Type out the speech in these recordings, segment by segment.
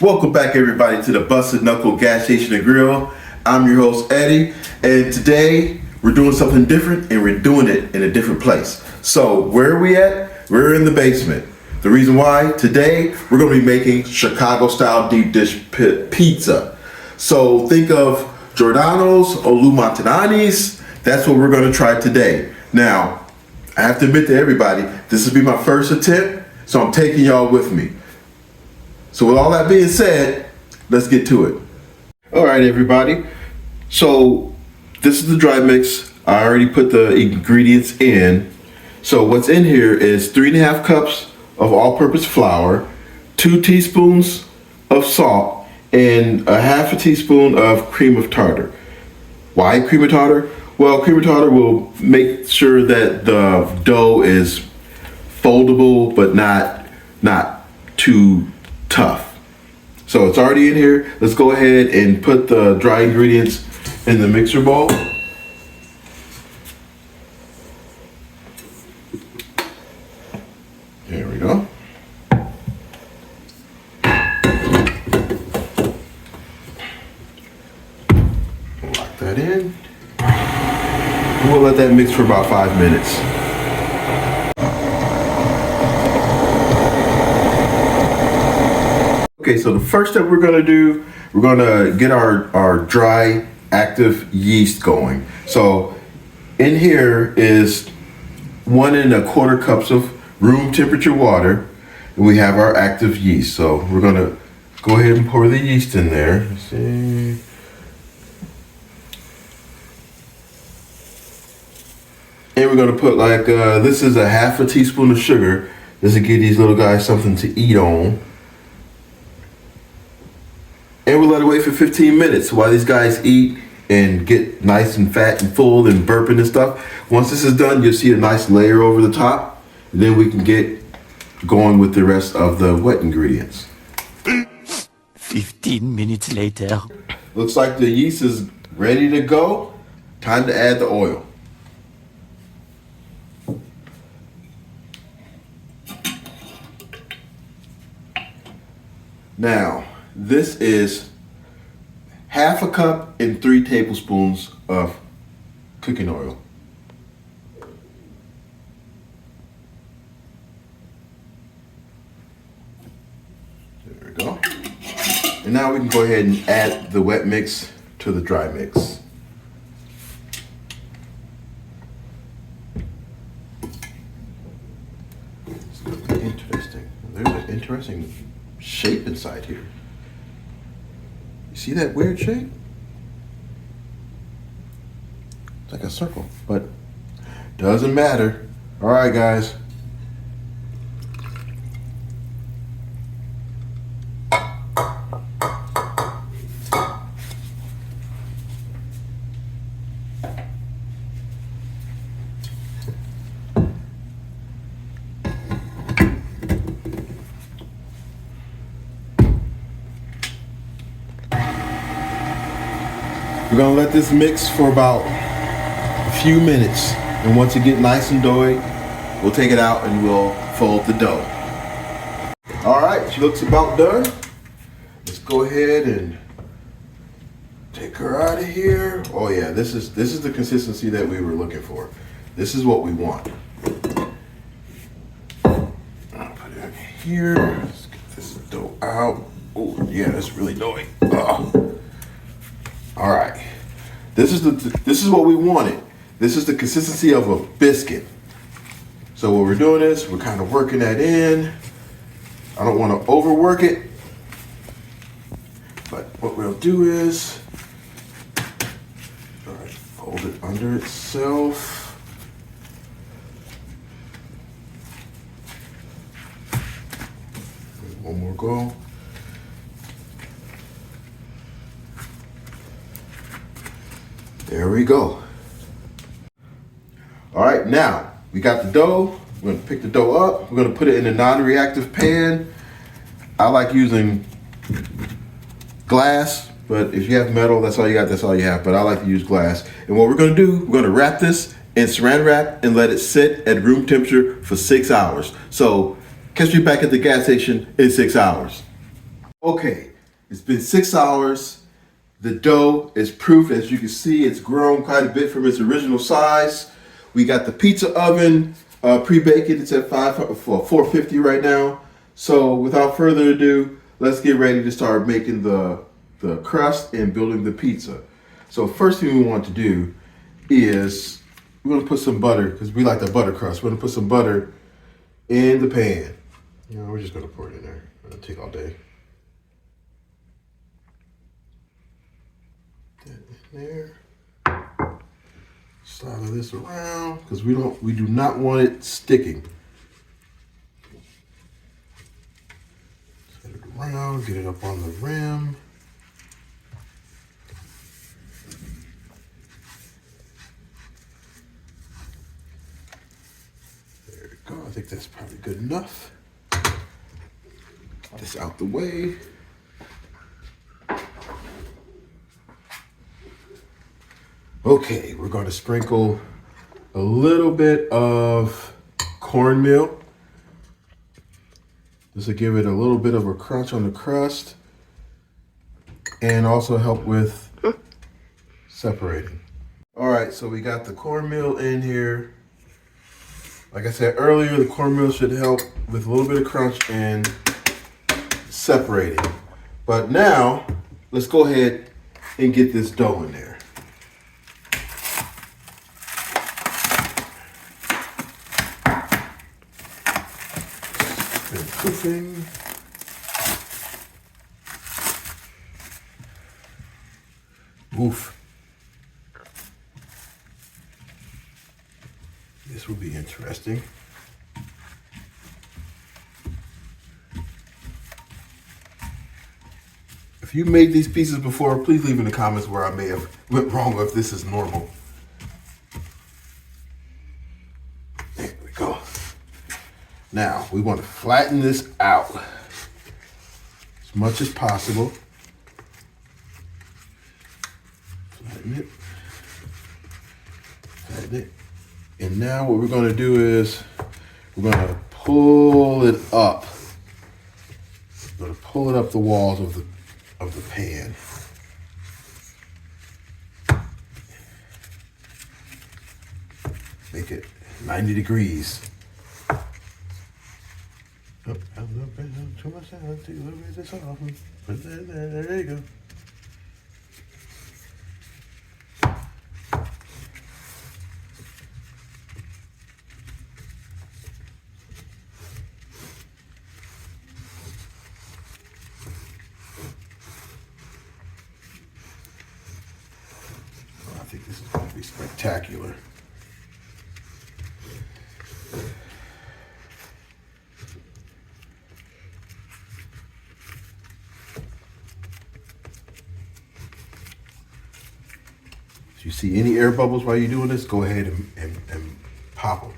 Welcome back everybody to the Busted Knuckle Gas Station and Grill. I'm your host Eddie, and today we're doing something different and we're doing it in a different place. So where are we at? We're in the basement. The reason why, today we're going to be making Chicago style deep dish pizza. So think of Giordano's or Lou Montanani's. That's what we're going to try today. Now, I have to admit to everybody, this will be my first attempt, so I'm taking y'all with me. So with all that being said, let's get to it. All right, everybody. So this is the dry mix. I already put the ingredients in. So what's in here is 3.5 cups of all-purpose flour, 2 teaspoons of salt, and a 1/2 teaspoon of cream of tartar. Why cream of tartar? Well, cream of tartar will make sure that the dough is foldable, but not too tough. So it's already in here. Let's go ahead and put the dry ingredients in the mixer bowl. There we go. Lock that in. We'll let that mix for about 5 minutes. Okay, so the first step we're gonna do, we're gonna get our dry active yeast going. So in here is 1 1/4 cups of room temperature water, and we have our active yeast. So we're gonna go ahead and pour the yeast in there. Let's see. And we're gonna put like, this is a 1/2 teaspoon of sugar. This will give these little guys something to eat on. And we'll let it wait for 15 minutes while these guys eat and get nice and fat and full and burping and stuff. Once this is done, you'll see a nice layer over the top. And then we can get going with the rest of the wet ingredients. 15 minutes later. Looks like the yeast is ready to go. Time to add the oil. Now, this is 1/2 cup and 3 tablespoons of cooking oil. There we go. And now we can go ahead and add the wet mix to the dry mix. It's interesting. There's an interesting shape inside here. You see that weird shape? It's like a circle, but doesn't matter. All right, guys. We're gonna let this mix for about a few minutes, and once it gets nice and doughy, we'll take it out and we'll fold the dough. All right, she looks about done. Let's go ahead and take her out of here. Oh yeah, this is the consistency that we were looking for. This is what we want. I'll put it in here. Let's get this dough out. Oh yeah, that's really doughy. All right, this is what we wanted. This is the consistency of a biscuit. So what we're doing is we're kind of working that in. I don't want to overwork it, but what we'll do is, all right, fold it under itself. One more go. There we go. All right, now we got the dough. We're gonna pick the dough up. We're gonna put it in a non-reactive pan. I like using glass, but if you have metal, that's all you got, that's all you have. But I like to use glass. And what we're gonna do, we're gonna wrap this in saran wrap and let it sit at room temperature for 6 hours. So catch me back at the gas station in 6 hours. Okay, It's been 6 hours. The dough is proof. As you can see, it's grown quite a bit from its original size. We got the pizza oven pre-baking. It's at 450 right now. So without further ado, let's get ready to start making the crust and building the pizza. So first thing we want to do is we're going to put some butter, because we like the butter crust. We're going to put some butter in the pan. You know, we're just going to pour it in there. It'll take all day. There. Slide this around because we do not want it sticking. Set it around, get it up on the rim. There we go. I think that's probably good enough. Get this out the way. Okay, we're going to sprinkle a little bit of cornmeal. This will give it a little bit of a crunch on the crust and also help with separating. All right, so we got the cornmeal in here. Like I said earlier, the cornmeal should help with a little bit of crunch and separating. But now, let's go ahead and get this dough in there. Cooking. Oof. This will be interesting. If you made these pieces before, please leave in the comments where I may have went wrong or if this is normal. There we go. Now, we want to flatten this out as much as possible. Flatten it. Flatten it. And now what we're going to do is we're going to pull it up. We're going to pull it up the walls of the pan. Make it 90 degrees. There you go. I think this is going to be spectacular. If you see any air bubbles while you're doing this, go ahead and pop them.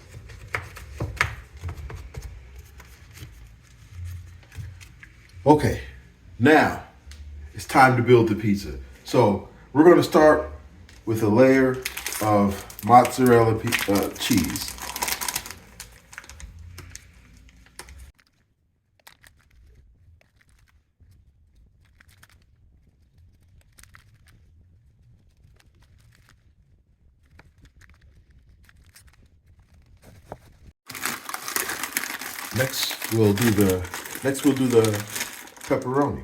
Okay, now it's time to build the pizza. So we're going to start with a layer of mozzarella cheese. Next we'll do the pepperoni.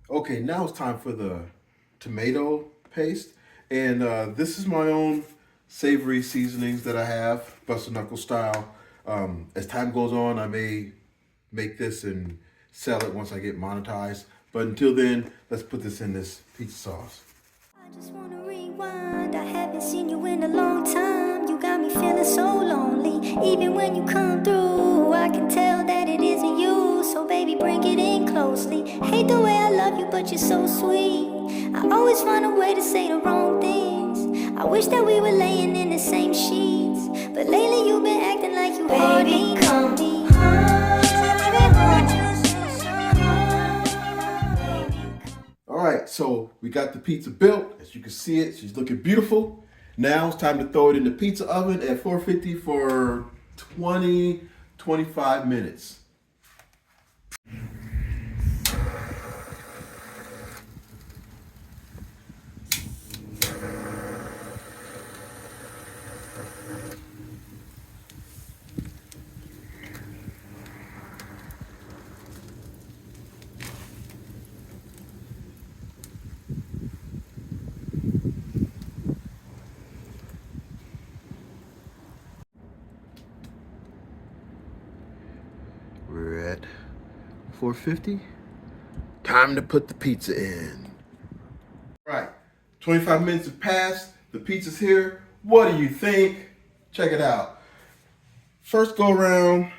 Okay, now it's time for the tomato paste. And this is my own savory seasonings that I have, busted knuckle style. As time goes on, I may make this and sell it once I get monetized. But until then, let's put this in this pizza sauce. I just wanna rewind. I haven't seen you in a long time. You got me feeling so lonely. Even when you come through, I can tell that it isn't you. So baby, bring it in closely. Hate the way I love you, but you're so sweet. I always find a way to say the wrong things. I wish that we were laying in the same sheets, but lately you've been acting like you hardly come me All right, so we got the pizza built. As you can see it, she's looking beautiful. Now it's time to throw it in the pizza oven at 450 for 25 minutes. We're at 450. Time to put the pizza in. All right, 25 minutes have passed. The pizza's here. What do you think? Check it out. First go around,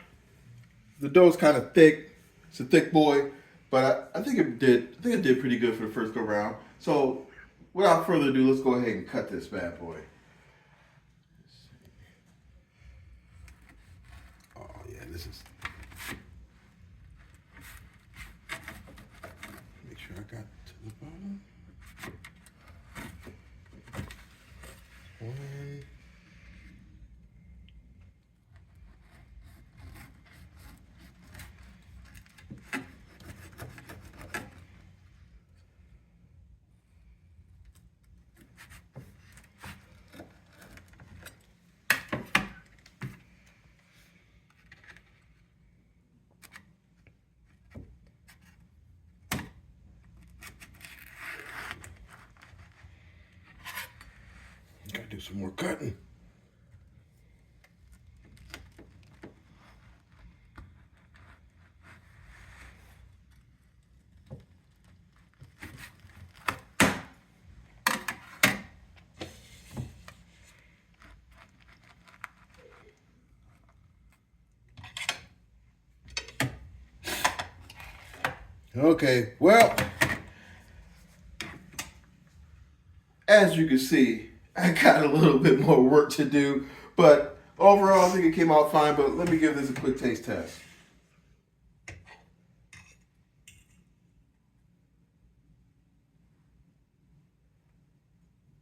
the dough's kind of thick. It's a thick boy, but I think it did pretty good for the first go round. So without further ado, let's go ahead and cut this bad boy. Oh yeah, this is. Make sure I got to the bottom. One. Gotta do some more cutting. Okay, well, as you can see, I got a little bit more work to do, but overall I think it came out fine, but let me give this a quick taste test.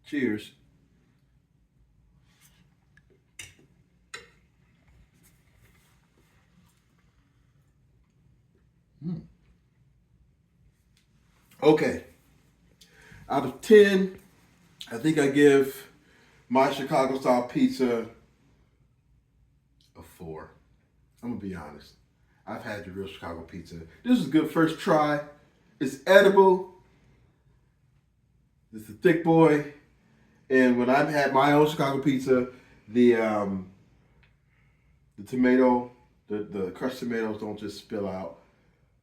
Cheers. Okay, out of 10, I think I give my Chicago style pizza a 4. I'm gonna be honest. I've had the real Chicago pizza. This is a good first try. It's edible. It's a thick boy. And when I've had my own Chicago pizza, the tomato, the crushed tomatoes don't just spill out.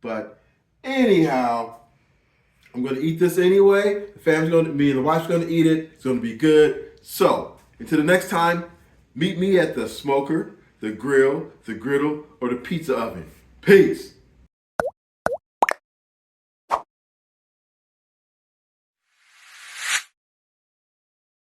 But anyhow, I'm gonna eat this anyway. The family's gonna, me and the wife's gonna eat it. It's gonna be good. So, until the next time, meet me at the smoker, the grill, the griddle, or the pizza oven. Peace.